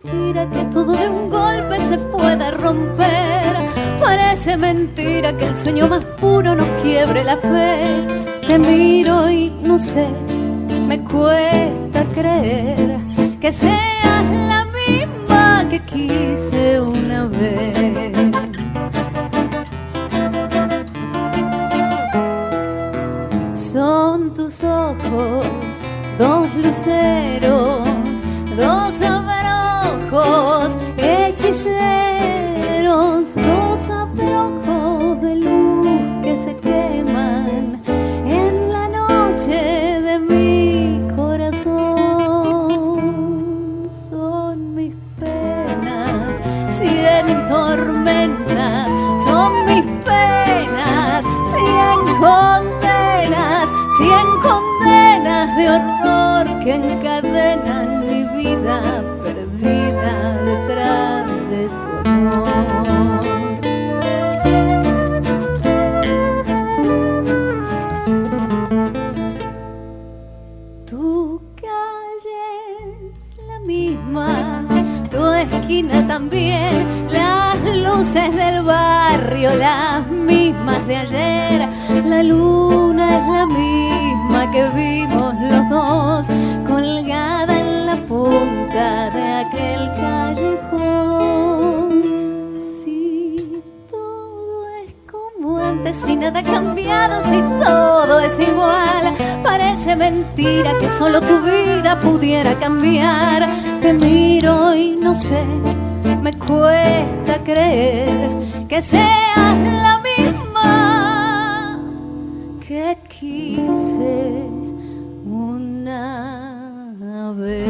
mentira que todo de un golpe se pueda romper. Parece mentira que el sueño más puro nos quiebre la fe. Te miro y no sé, me cuesta creer que seas la misma que quise una vez. Son tus ojos, dos luceros, dos abrojos hechiceros, dos abrojos de luz que se queman en la noche de mi corazón. Son mis penas, 100 tormentas, son mis penas, 100 condenas, 100 condenas de horror que encadenan mi vida perdida detrás de tu amor. Tu calle es la misma, tu esquina también, las luces del barrio las mismas de ayer. La luna es la misma que vimos los dos, colgada en la aquel callejón. Si todo es como antes, si nada ha cambiado, si todo es igual, parece mentira que solo tu vida pudiera cambiar. Te miro y no sé, me cuesta creer que seas la misma que quise una vez.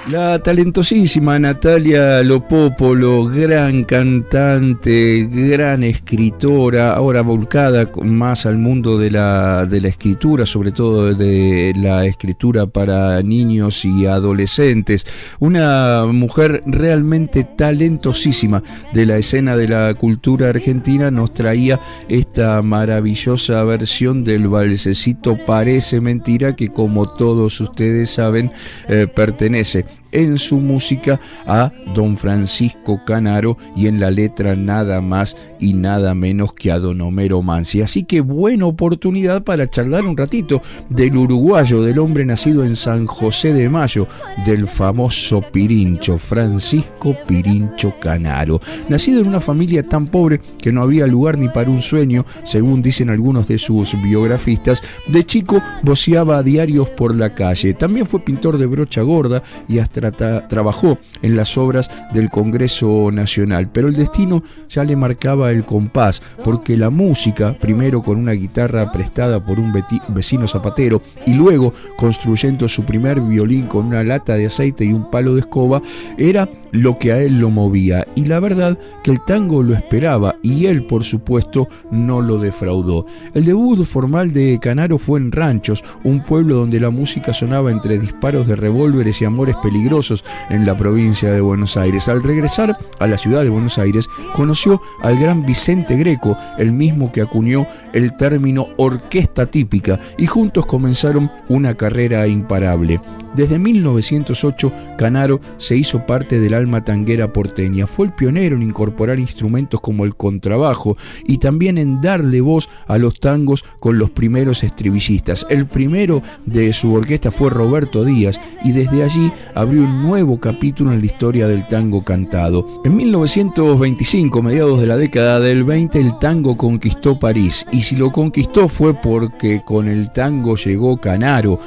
La talentosísima Natalia Lopopolo, gran cantante, gran escritora, ahora volcada más al mundo de la escritura, sobre todo de la escritura para niños y adolescentes. Una mujer realmente talentosísima de la escena de la cultura argentina, nos traía esta maravillosa versión del valsecito Parece Mentira, que como todos ustedes saben pertenece en su música a don Francisco Canaro y en la letra nada más y nada menos que a don Homero Mansi. Así que buena oportunidad para charlar un ratito del uruguayo, del hombre nacido en San José de Mayo, del famoso Pirincho, Francisco Pirincho Canaro. Nacido en una familia tan pobre que no había lugar ni para un sueño, según dicen algunos de sus biografistas, de chico voceaba diarios por la calle. También fue pintor de brocha gorda y hasta trabajó en las obras del Congreso Nacional, pero el destino ya le marcaba el compás, porque la música, primero con una guitarra prestada por un vecino zapatero y luego construyendo su primer violín con una lata de aceite y un palo de escoba, era lo que a él lo movía, y la verdad que el tango lo esperaba y él, por supuesto, no lo defraudó. El debut formal de Canaro fue en Ranchos, un pueblo donde la música sonaba entre disparos de revólveres y amores peligrosos en la provincia de Buenos Aires. Al regresar a la ciudad de Buenos Aires, conoció al gran Vicente Greco, el mismo que acuñó el término orquesta típica, y juntos comenzaron una carrera imparable. Desde 1908, Canaro se hizo parte del alma tanguera porteña. Fue el pionero en incorporar instrumentos como el contrabajo y también en darle voz a los tangos con los primeros estribillistas. El primero de su orquesta fue Roberto Díaz, y desde allí abrió un nuevo capítulo en la historia del tango cantado. En 1925, mediados de la década del 20, el tango conquistó París, y si lo conquistó fue porque con el tango llegó Canaro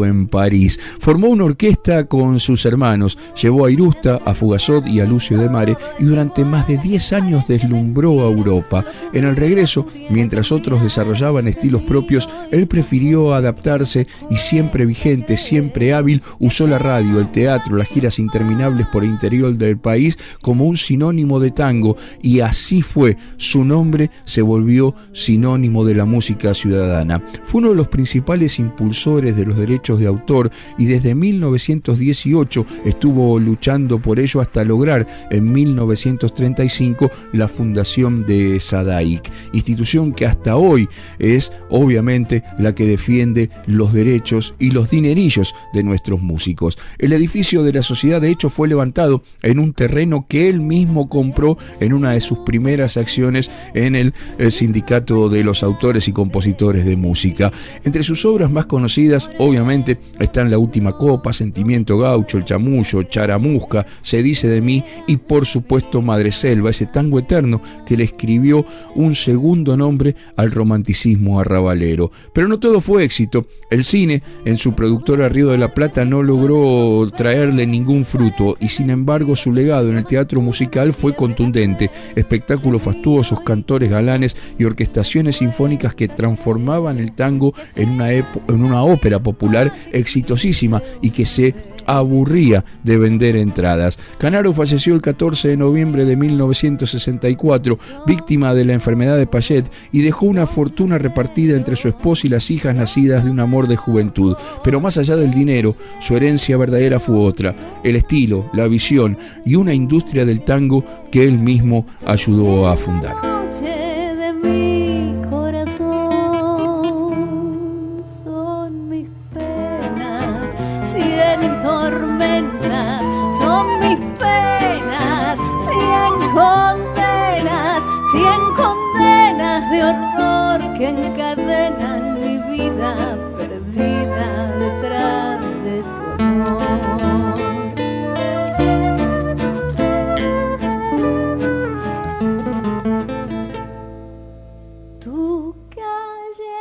en París. Formó una orquesta con sus hermanos, llevó a Irusta, a Fugazot y a Lucio de Mare, y durante más de 10 años deslumbró a Europa. En el regreso, mientras otros desarrollaban estilos propios, él prefirió adaptarse y, siempre vigente, siempre hábil, usó la radio, el teatro, las giras interminables por el interior del país como un sinónimo de tango, y así fue. Su nombre se volvió sinónimo de la música ciudadana. Fue uno de los principales impulsores de los derechos de autor y desde 1918 estuvo luchando por ello hasta lograr en 1935 la fundación de SADAIC, institución que hasta hoy es obviamente la que defiende los derechos y los dinerillos de nuestros músicos. El edificio de la sociedad de hecho fue levantado en un terreno que él mismo compró en una de sus primeras acciones en el sindicato de los autores y compositores de música. Entre sus obras más conocidas obviamente están La Última Copa, Sentimiento Gaucho, El Chamullo, Charamusca, Se dice de mí y por supuesto Madreselva, ese tango eterno que le escribió un segundo nombre al romanticismo arrabalero. Pero no todo fue éxito. El cine, en su productora Río de la Plata, no logró traerle ningún fruto, y sin embargo su legado en el teatro musical fue contundente. Espectáculos fastuosos, cantores galanes y orquestaciones sinfónicas que transformaban el tango en una ópera popular exitosísima y que se aburría de vender entradas. Canaro falleció el 14 de noviembre de 1964, víctima de la enfermedad de Payet, y dejó una fortuna repartida entre su esposa y las hijas nacidas de un amor de juventud. Pero más allá del dinero, su herencia verdadera fue otra: el estilo, la visión y una industria del tango que él mismo ayudó a fundar. Tormentas son mis penas, 100 condenas, 100 condenas. que encadenan mi vida perdida detrás de tu amor. Tu calle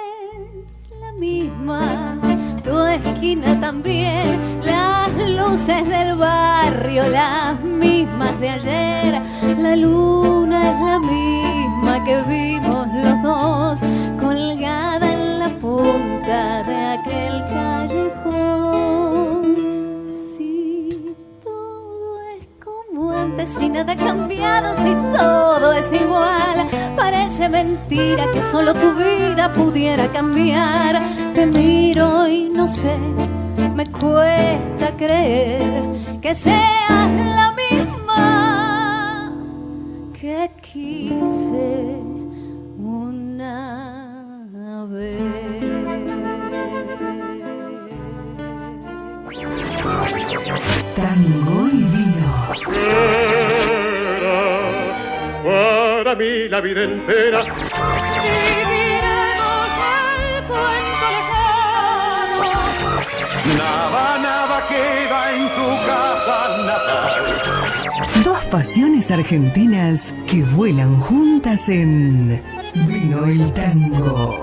es la misma, tu esquina también, las luces del barrio las mismas de ayer, la luna es la misma que vimos los dos, colgada en la punta de aquel callejón. Si todo es como antes, si nada ha cambiado, si todo es igual, parece mentira que solo tu vida pudiera cambiar. Te miro y no sé, me cuesta creer que seas la misma que quise una vez. Tango y vino. Para mí la vida entera Viviremos el cuento lejano. nada queda en tu casa natal. Dos pasiones argentinas que vuelan juntas en Vino el Tango.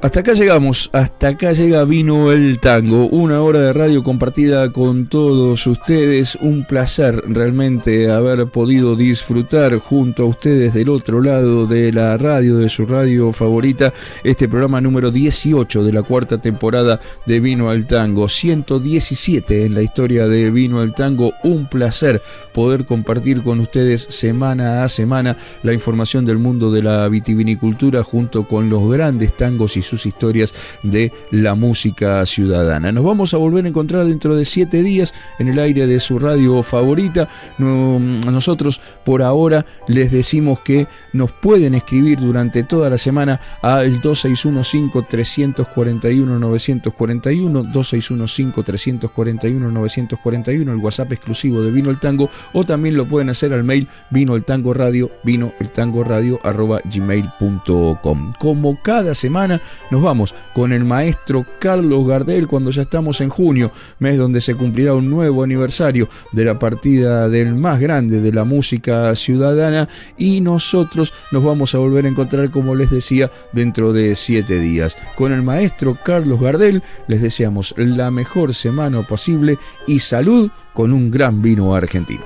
Hasta acá llegamos, hasta acá llega Vino el Tango, una hora de radio compartida con todos ustedes, un placer realmente haber podido disfrutar junto a ustedes del otro lado de la radio, de su radio favorita, este programa número 18 de la cuarta temporada de Vino al Tango, 117 en la historia de Vino al Tango, un placer poder compartir con ustedes semana a semana la información del mundo de la vitivinicultura junto con los grandes tangos y sus historias de la música ciudadana. Nos vamos a volver a encontrar dentro de 7 días en el aire de su radio favorita. Nosotros por ahora les decimos que nos pueden escribir durante toda la semana al 2615-341-941, 2615-341-941, el WhatsApp exclusivo de Vino el Tango, o también lo pueden hacer al mail vinoeltangoradio@gmail.com. Como cada semana nos vamos con el maestro Carlos Gardel cuando ya estamos en junio, mes donde se cumplirá un nuevo aniversario de la partida del más grande de la música ciudadana, y nosotros nos vamos a volver a encontrar, como les decía, dentro de 7 días. Con el maestro Carlos Gardel les deseamos la mejor semana posible y salud con un gran vino argentino.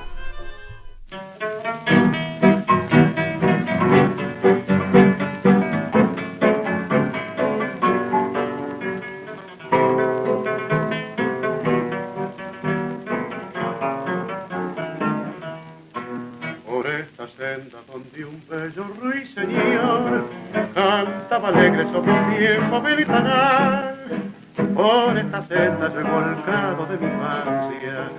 Donde un bello ruiseñor cantaba alegre sobre un viejo ventanal. Por esta senda yo he volcado de mi infancia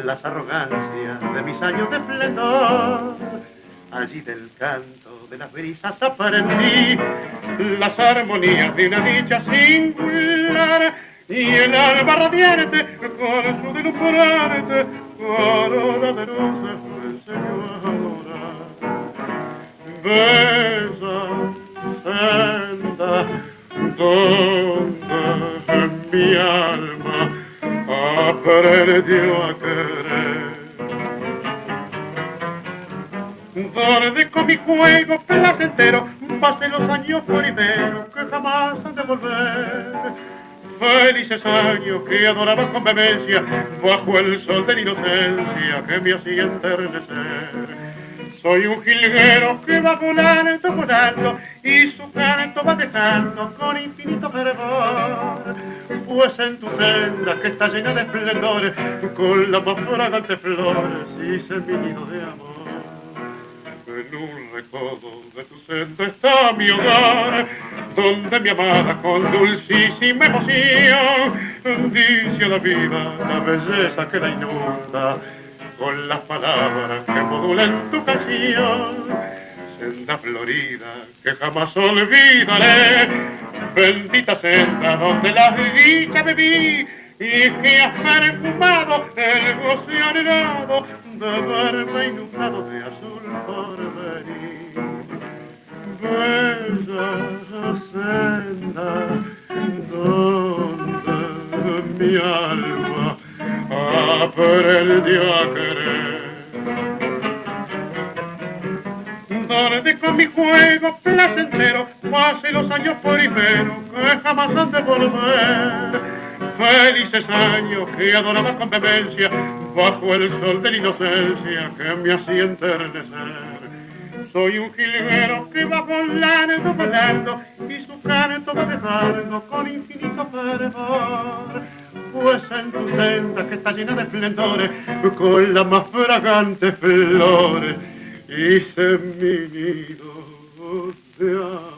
las arrogancias de mis años de esplendor. Allí del canto de las brisas aprendí las armonías de una dicha singular, y el alba radiante con su deslumbrante corona de rosas me enseñó a adorar. Besa, senda, donde mi alma aprendió a querer, donde con mi juego placentero pasé los años primeros que jamás han de volver. Felices años que adoraba con vehemencia bajo el sol de la inocencia que me hacía enternecer. Soy un jilguero que va volando, volando, y su canto va dejando con infinito fervor. Pues en tu senda que está llena de esplendores, con las más fragantes flores hice mi nido de amor. En un recodo de tu senda está mi hogar, donde mi amada con dulcísima emoción dice a la vida la belleza que la inunda con las palabras que modulan tu canción. Senda florida que jamás olvidaré, bendita senda donde la dicha bebí y que has perfumado el goce anhelado de verde y nublado de azul porvenir. Bella senda donde mi alma aprendió a querer, donde con mi juego placentero pase los años primeros que jamás han de volver. Felices años que adoraba con vehemencia bajo el sol de la inocencia que me hacía enternecer. Soy un jilguero que va volando y su canto va dejando con infinito fervor. Pues en tu senda que está llena de esplendores, con las más fragantes flores, hice mi nido de amor.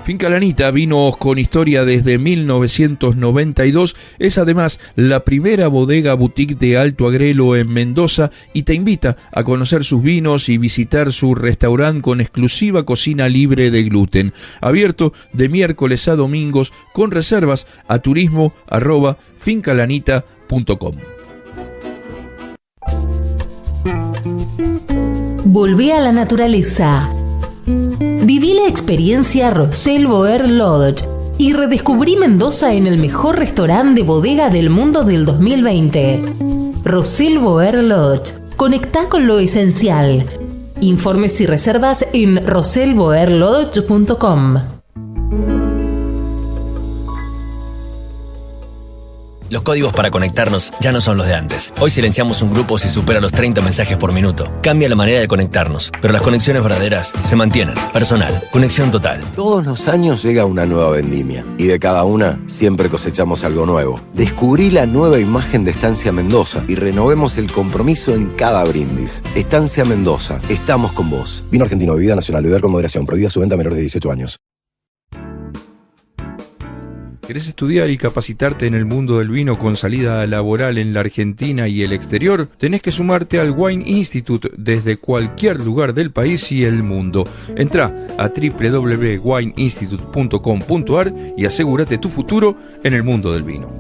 Finca Lanita, vinos con historia desde 1992, es además la primera bodega boutique de Alto Agrelo en Mendoza y te invita a conocer sus vinos y visitar su restaurante con exclusiva cocina libre de gluten, abierto de miércoles a domingos con reservas a turismo@fincalanita.com. Volvé a la naturaleza. Viví la experiencia Rosell Boer Lodge y redescubrí Mendoza en el mejor restaurante de bodega del mundo del 2020. Rosell Boer Lodge. Conectá con lo esencial. Informes y reservas en rosellboerlodge.com. Los códigos para conectarnos ya no son los de antes. Hoy silenciamos un grupo si supera los 30 mensajes por minuto. Cambia la manera de conectarnos, pero las conexiones verdaderas se mantienen. Personal, conexión total. Todos los años llega una nueva vendimia y de cada una siempre cosechamos algo nuevo. Descubrí la nueva imagen de Estancia Mendoza y renovemos el compromiso en cada brindis. Estancia Mendoza, estamos con vos. Vino argentino, bebida nacional, beber con moderación, prohibida su venta a menores de 18 años. ¿Querés estudiar y capacitarte en el mundo del vino con salida laboral en la Argentina y el exterior? Tenés que sumarte al Wine Institute desde cualquier lugar del país y el mundo. Entrá a www.wineinstitute.com.ar y asegúrate tu futuro en el mundo del vino.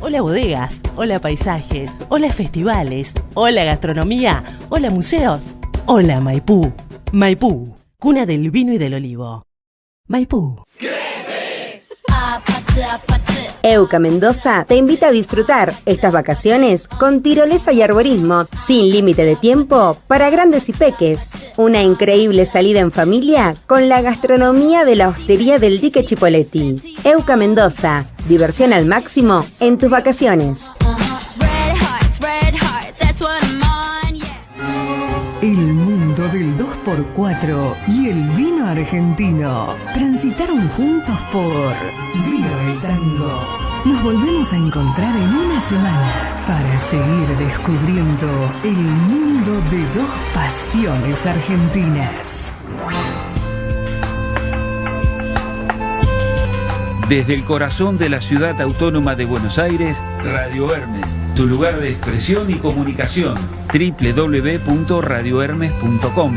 Hola bodegas, hola paisajes, hola festivales, hola gastronomía, hola museos, hola Maipú. Maipú, cuna del vino y del olivo. Maipú. Euca Mendoza te invita a disfrutar estas vacaciones con tirolesa y arborismo sin límite de tiempo para grandes y peques. Una increíble salida en familia con la gastronomía de la hostería del Dique Chipoleti. Euca Mendoza, diversión al máximo en tus vacaciones. El mundo del 2x4 y el vino argentino transitaron juntos por Vino el Tango. Nos volvemos a encontrar en una semana para seguir descubriendo el mundo de dos pasiones argentinas. Desde el corazón de la ciudad autónoma de Buenos Aires, Radio Hermes, tu lugar de expresión y comunicación, www.radiohermes.com.